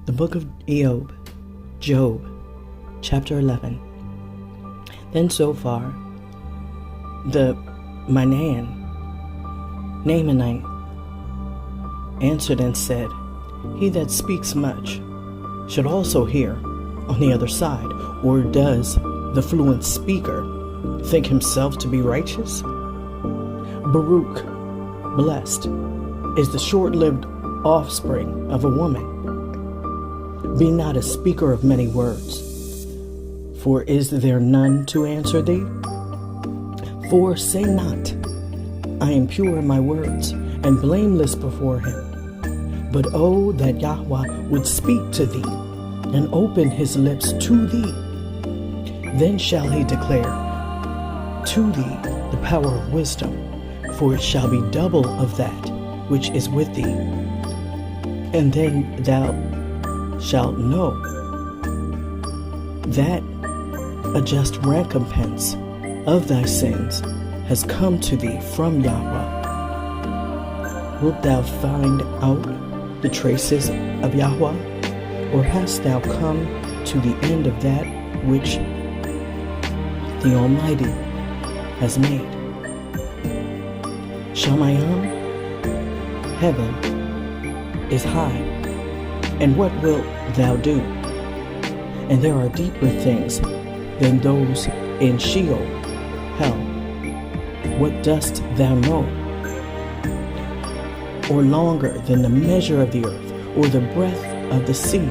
The book of Iyob, Job, chapter 11. Then Zophar, the Naamanite, answered and said, He that speaks much should also hear on the other side. Or does the fluent speaker think himself to be righteous? Baruch, blessed, is the short-lived offspring of a woman. Be not a speaker of many words, for is there none to answer thee? For say not, I am pure in my words, and blameless before him. But oh, that Yahweh would speak to thee, and open his lips to thee. Then shall he declare to thee the power of wisdom, for it shall be double of that which is with thee. And then thou shalt know that a just recompense of thy sins has come to thee from Yahweh. Wilt thou find out the traces of Yahweh, or hast thou come to the end of that which the Almighty has made? Shamayim, heaven, is high, and what wilt thou do? And there are deeper things than those in Sheol, hell. What dost thou know? Or longer than the measure of the earth, or the breadth of the sea?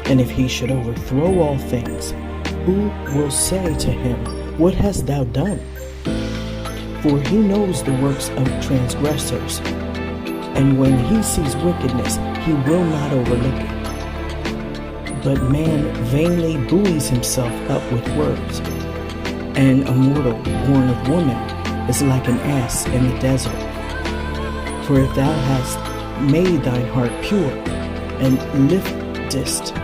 And if he should overthrow all things, who will say to him, What hast thou done? For he knows the works of transgressors, and when he sees wickedness, he will not overlook it. But man vainly buoys himself up with words, and a mortal born of woman is like an ass in the desert. For if thou hast made thine heart pure, and liftest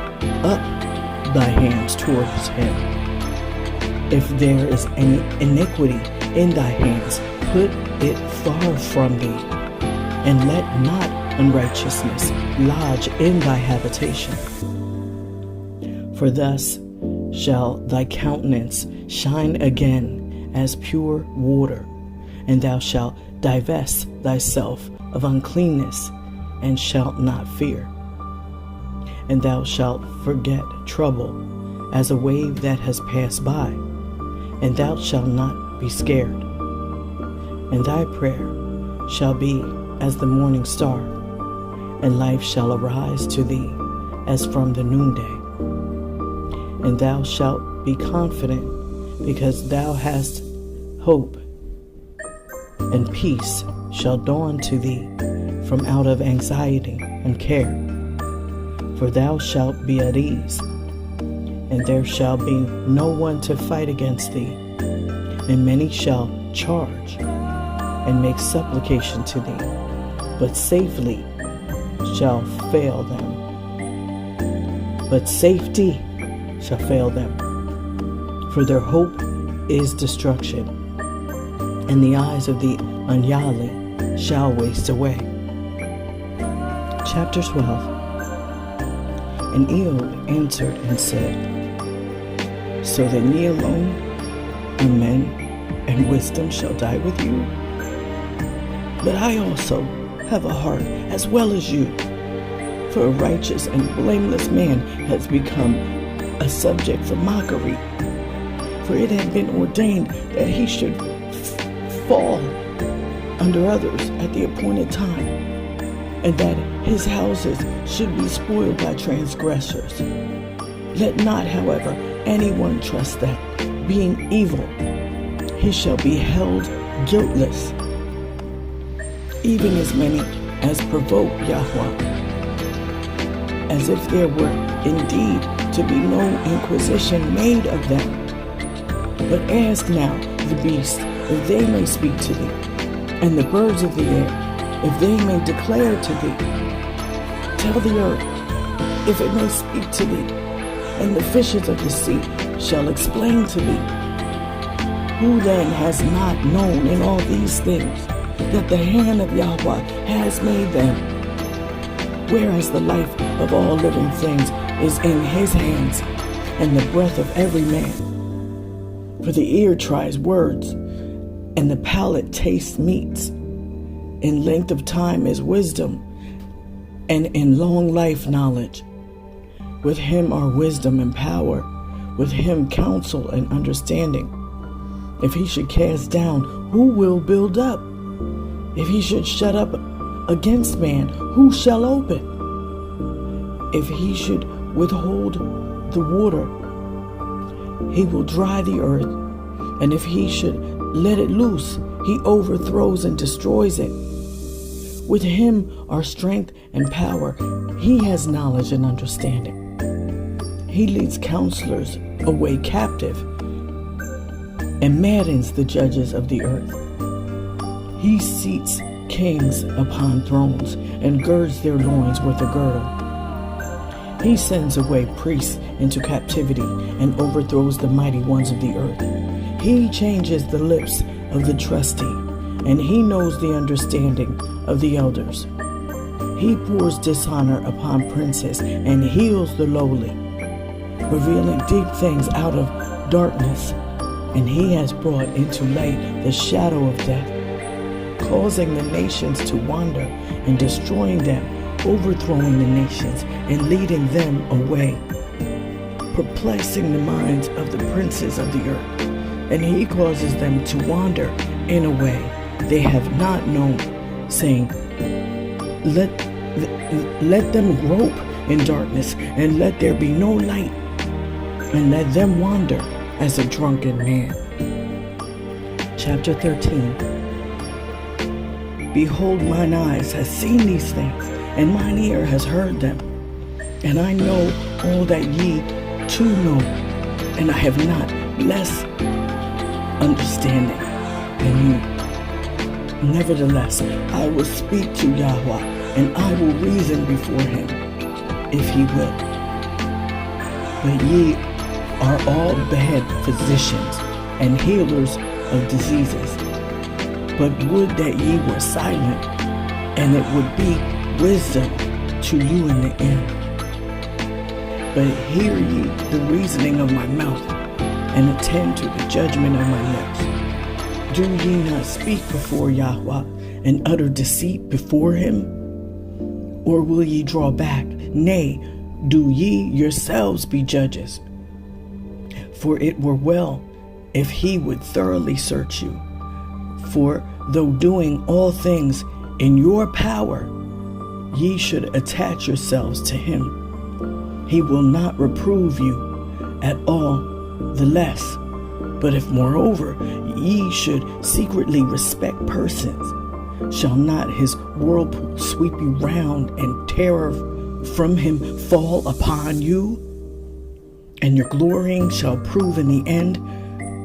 up thy hands towards him, if there is any iniquity in thy hands, put it far from thee, and let not unrighteousness lodge in thy habitation. For thus shall thy countenance shine again as pure water, and thou shalt divest thyself of uncleanness, and shalt not fear. And thou shalt forget trouble as a wave that has passed by, and thou shalt not be scared. And thy prayer shall be as the morning star, and life shall arise to thee as from the noonday. And thou shalt be confident, because thou hast hope, and peace shall dawn to thee from out of anxiety and care. For thou shalt be at ease, and there shall be no one to fight against thee, and many shall charge and make supplication to thee, but safety shall fail them. For their hope is destruction, and the eyes of the ungodly shall waste away. Chapter 12. And Iyob answered and said, So then ye alone, and men and wisdom shall die with you? But I also have a heart as well as you, for a righteous and blameless man has become a subject for mockery. For it had been ordained that he should fall under others at the appointed time, and that his houses should be spoiled by transgressors. Let not, however, anyone trust that, being evil, he shall be held guiltless, even as many as provoke Yahweh, as if there were indeed to be no inquisition made of them. But ask now the beasts, if they may speak to thee, and the birds of the air, if they may declare to thee. Tell the earth, if it may speak to thee, and the fishes of the sea shall explain to thee. Who then has not known in all these things that the hand of Yahweh has made them? whereas the life of all living things is in his hands, and the breath of every man. For the ear tries words, and the palate tastes meats. In length of time is wisdom, and in long life knowledge. With him are wisdom and power, with him counsel and understanding. If he should cast down, who will build up? If he should shut up against man, who shall open? If he should withhold the water, he will dry the earth. And if he should let it loose, he overthrows and destroys it. With him are strength and power. He has knowledge and understanding. He leads counselors away captive and maddens the judges of the earth. He seats kings upon thrones and girds their loins with a girdle. He sends away priests into captivity and overthrows the mighty ones of the earth. He changes the lips of the trusty, and he knows the understanding of the elders. He pours dishonor upon princes and heals the lowly, revealing deep things out of darkness, and he has brought into light the shadow of death, causing the nations to wander and destroying them, overthrowing the nations and leading them away, perplexing the minds of the princes of the earth, and he causes them to wander in a way they have not known, saying, let them grope in darkness, and let there be no light, and let them wander as a drunken man. Chapter 13. Behold, mine eyes has seen these things, and mine ear has heard them. And I know all that ye too know, and I have not less understanding than you. Nevertheless, I will speak to Yahweh, and I will reason before him, if he will. But ye are all bad physicians and healers of diseases. But would that ye were silent, and it would be wisdom to you in the end. But hear ye the reasoning of my mouth, and attend to the judgment of my lips. Do ye not speak before Yahweh, and utter deceit before him? Or will ye draw back? Nay, do ye yourselves be judges? For it were well if he would thoroughly search you. For though doing all things in your power, ye should attach yourselves to him. He will not reprove you at all the less. But if moreover ye should secretly respect persons, shall not his whirlpool sweep you round, and terror from him fall upon you? And your glorying shall prove in the end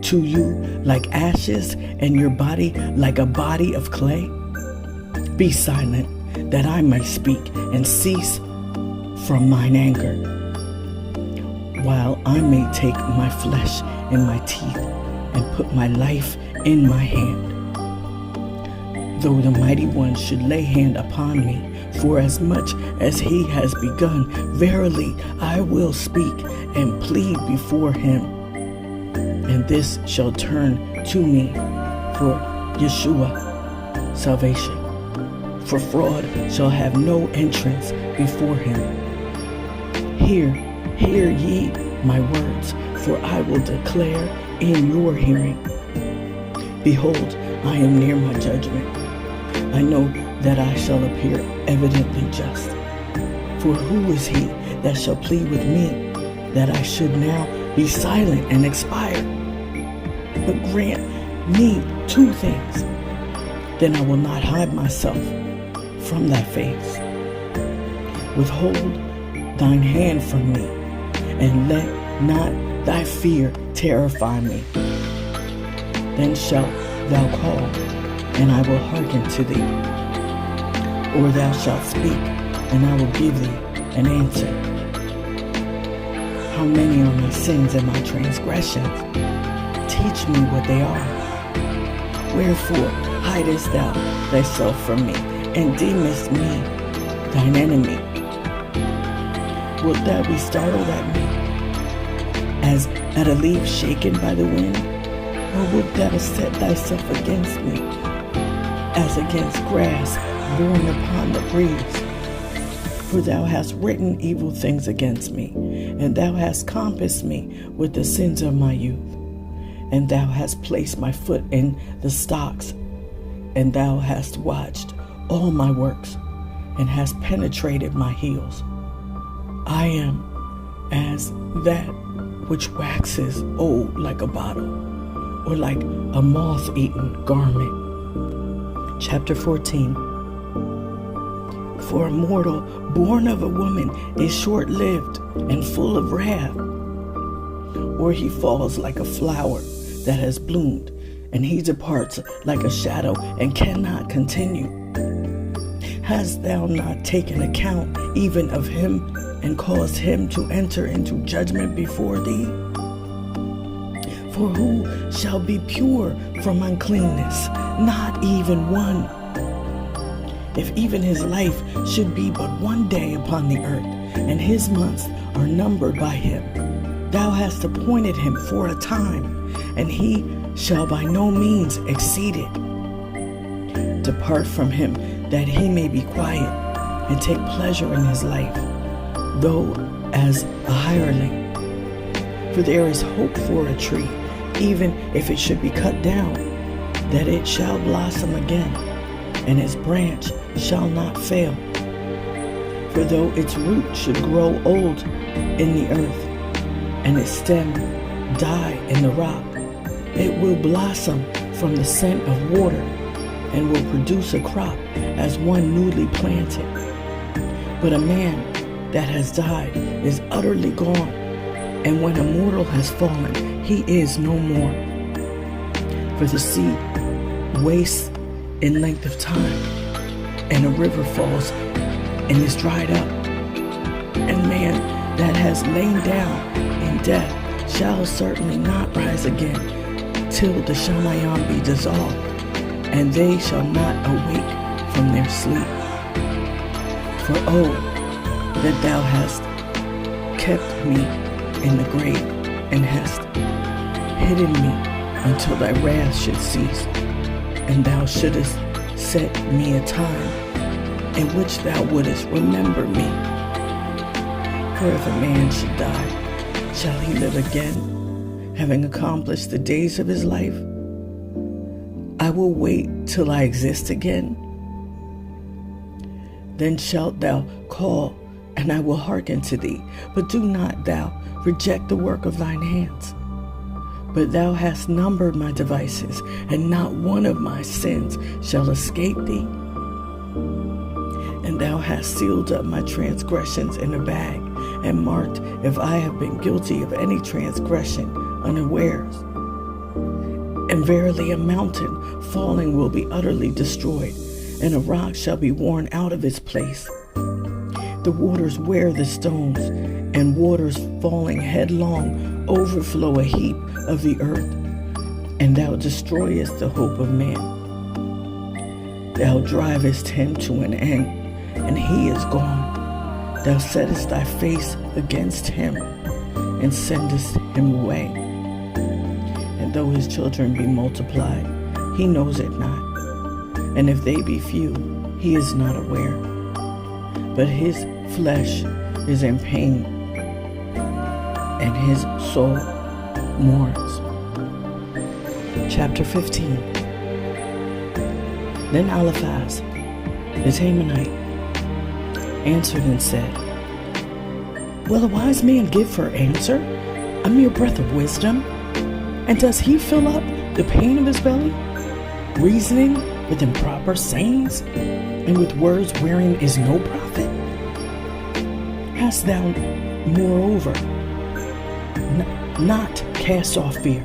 to you like ashes, and your body like a body of clay? Be silent, that I may speak, and cease from mine anger, while I may take my flesh in my teeth, and put my life in my hand. Though the mighty one should lay hand upon me, for as much as he has begun, verily I will speak and plead before him. And this shall turn to me for Yeshua salvation. For fraud shall have no entrance before him. Hear ye my words, for I will declare in your hearing. Behold, I am near my judgment. I know that I shall appear evidently just. For who is he that shall plead with me, that I should now be silent and expire? But grant me two things, then I will not hide myself from thy face. Withhold thine hand from me, and let not thy fear terrify me. Then shalt thou call, and I will hearken to thee. Or thou shalt speak, and I will give thee an answer. How many are my sins and my transgressions? Teach me what they are. Wherefore hidest thou thyself from me, and deemest me thine enemy? Wilt thou be startled at me, as at a leaf shaken by the wind? Or wilt thou set thyself against me, as against grass borne upon the breeze? For thou hast written evil things against me, and thou hast compassed me with the sins of my youth. And thou hast placed my foot in the stocks, and thou hast watched all my works, and hast penetrated my heels. I am as that which waxes old like a bottle, or like a moth-eaten garment. Chapter 14. For a mortal born of a woman is short-lived and full of wrath. Or he falls like a flower that has bloomed, and he departs like a shadow and cannot continue. Hast thou not taken account even of him, and caused him to enter into judgment before thee? For who shall be pure from uncleanness? Not even one. If even his life should be but one day upon the earth, and his months are numbered by him, thou hast appointed him for a time, and he shall by no means exceed it. Depart from him, that he may be quiet, and take pleasure in his life, though as a hireling. For there is hope for a tree, even if it should be cut down, that it shall blossom again, and its branch shall not fail. For though its root should grow old in the earth, and its stem die in the rock, it will blossom from the scent of water, and will produce a crop as one newly planted. But a man that has died is utterly gone, and when a mortal has fallen, he is no more. For the sea wastes in length of time, and a river falls and is dried up. And man that has lain down in death shall certainly not rise again, till the Shamayim be dissolved, and they shall not awake from their sleep. For oh, that thou hast kept me in the grave, and hast hidden me until thy wrath should cease, and thou shouldest set me a time in which thou wouldest remember me. For if a man should die, shall he live again, having accomplished the days of his life? I will wait till I exist again. Then shalt thou call, and I will hearken to thee. But do not thou reject the work of thine hands. But thou hast numbered my devices, and not one of my sins shall escape thee. And thou hast sealed up my transgressions in a bag, and marked if I have been guilty of any transgression unawares. And verily a mountain falling will be utterly destroyed, and a rock shall be worn out of its place. The waters wear the stones, and waters falling headlong overflow a heap of the earth. And thou destroyest the hope of man. Thou drivest him to an end, and he is gone. Thou settest thy face against him, and sendest him away. And though his children be multiplied, he knows it not. And if they be few, he is not aware. But his flesh is in pain, and his soul mourns. Chapter 15. Then Eliphaz, the Temanite, answered and said, Will a wise man give for answer a mere breath of wisdom? And does he fill up the pain of his belly, reasoning with improper sayings, and with words wherein is no profit? Hast thou, moreover, not cast off fear,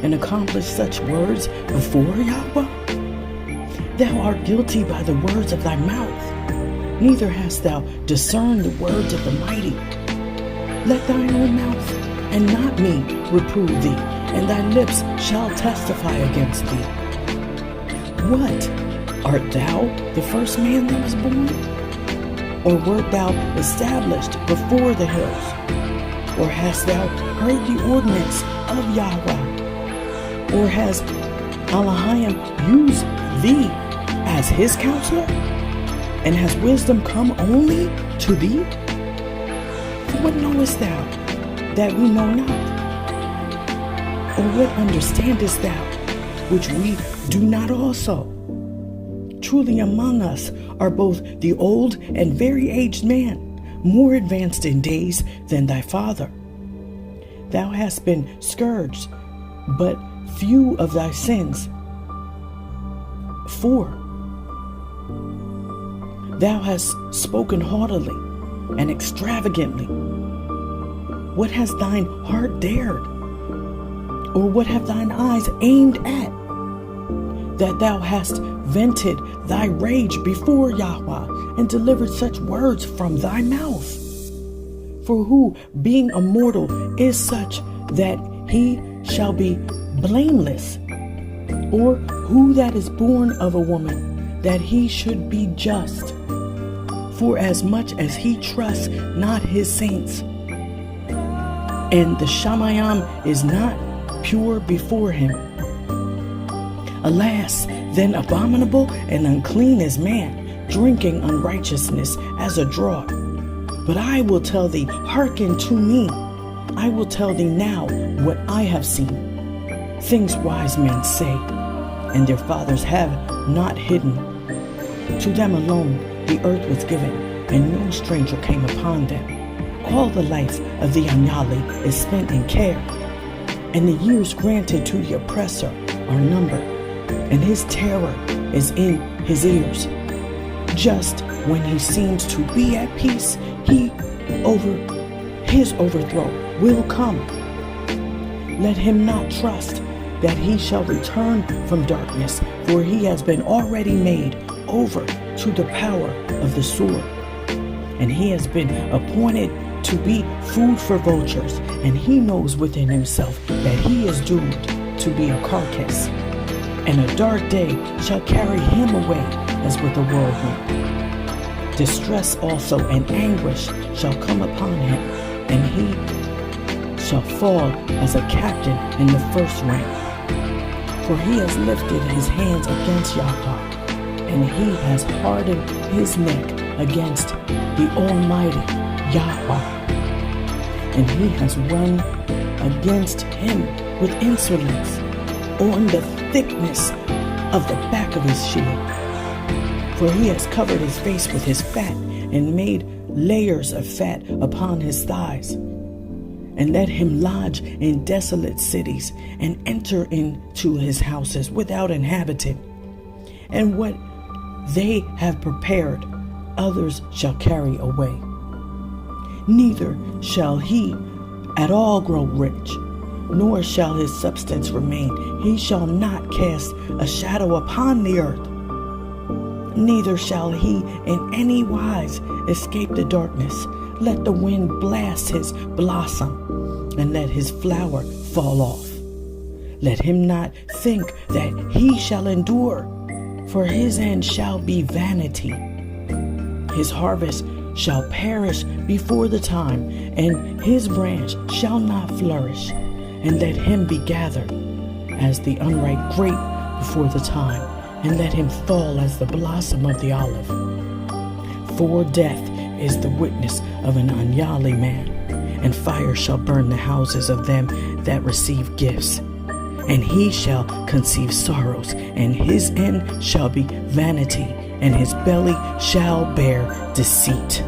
and accomplished such words before Yahweh? Thou art guilty by the words of thy mouth, neither hast thou discerned the words of the mighty. Let thine own mouth, and not me, reprove thee, and thy lips shall testify against thee. What? Art thou the first man that was born? Or wert thou established before the hills? Or hast thou heard the ordinance of Yahweh? Or has Elohim used thee as his counselor? And has wisdom come only to thee? For what knowest thou that we know not? Or what understandest thou which we do not also? Truly among us are both the old and very aged man, more advanced in days than thy father. Thou hast been scourged, but few of thy sins. 4. Thou hast spoken haughtily and extravagantly. What has thine heart dared? Or what have thine eyes aimed at? That thou hast vented thy rage before Yahweh and delivered such words from thy mouth. For who, being a mortal, is such that he shall be blameless? Or who that is born of a woman, that he should be just? For as much as he trusts not his saints, and the Shamayim is not pure before him. Alas, then abominable and unclean is man, drinking unrighteousness as a draught. But I will tell thee, hearken to me. I will tell thee now what I have seen. Things wise men say, and their fathers have not hidden. To them alone the earth was given, and no stranger came upon them. All the life of the Anyali is spent in care, and the years granted to the oppressor are numbered, and his terror is in his ears. Just when he seems to be at peace, his overthrow will come. Let him not trust that he shall return from darkness, for he has been already made over to the power of the sword. And he has been appointed to be food for vultures, and he knows within himself that he is doomed to be a carcass. And a dark day shall carry him away as with a whirlwind. Distress also and anguish shall come upon him, and he shall fall as a captain in the first rank. For he has lifted his hands against Yahweh, and he has hardened his neck against the Almighty Yahweh. And he has run against him with insolence on the thickness of the back of his shield. For he has covered his face with his fat, and made layers of fat upon his thighs, and let him lodge in desolate cities, and enter into his houses without inhabitant. And what they have prepared, others shall carry away. Neither shall he at all grow rich, nor shall his substance remain. He shall not cast a shadow upon the earth, neither shall he in any wise escape the darkness. Let the wind blast his blossom, and let his flower fall off. Let him not think that he shall endure, for his end shall be vanity. His harvest shall perish before the time, and his branch shall not flourish. And let him be gathered as the unripe grape before the time, and let him fall as the blossom of the olive. For death is the witness of an Anyali man, and fire shall burn the houses of them that receive gifts. And he shall conceive sorrows, and his end shall be vanity, and his belly shall bear deceit.